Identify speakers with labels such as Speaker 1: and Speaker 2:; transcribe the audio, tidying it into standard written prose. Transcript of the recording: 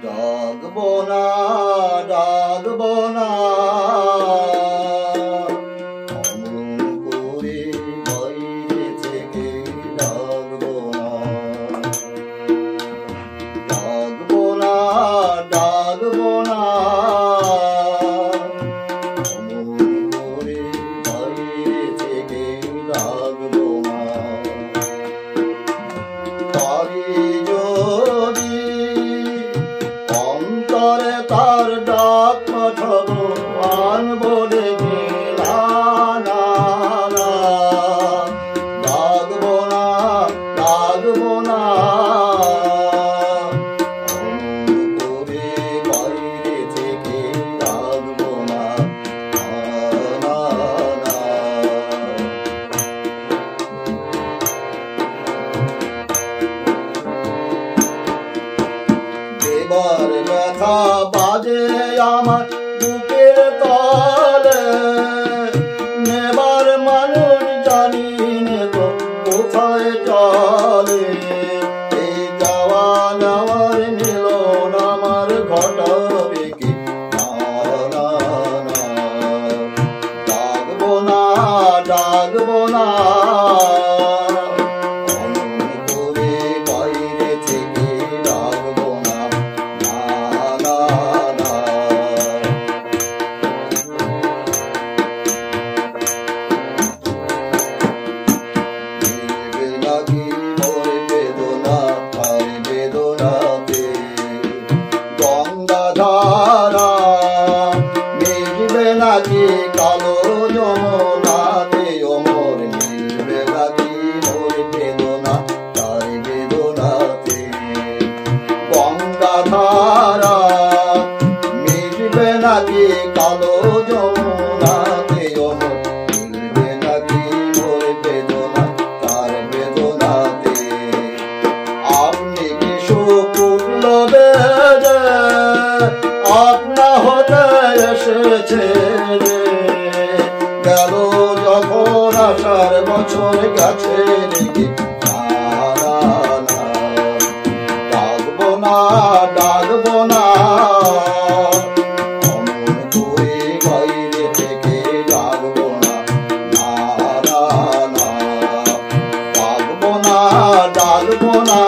Speaker 1: ডাকবো না ডাকবো না অমন করে বাইরে থেকে ডাকবো না ডাকবো না ডাকবো না অমন করে বাইরে থেকে ডাকবো না তারি যদি অন্তরে তার ডাক পাঠাবো আনবো ডেকে না না না ডাকবো না ডাকবো না অমন করে বাইরে থেকে ডাকবো না না না এবার ব্যথা বাজে আমার বুকের তলে নেবার মানুষ জানি নে তো কোথায় চলে এই যাওয়া নেওয়ার মিলন আমার ঘটাবে কি না না না ডাকবো না ডাকবো না গঙ্গাধারা মিলবে নাকি কালো যমুনাতে ওমর মিলবে নাকি মোর বেদনা তার বেদনাতে গঙ্গাধারা মিলবে নাকি কালো যমুনাতে ওমর মিলবে নাকি মোর বেদনা তার বেদনাতে আপনি কি শুকুল বেদে আপনা হতে এসেছে গেল যখন আসার বছর গেছে দেখি ডাকবো না ডাকবো না অমন করে বাইরে থেকে ডাকবো না না না ডাকবো না ডাকবো না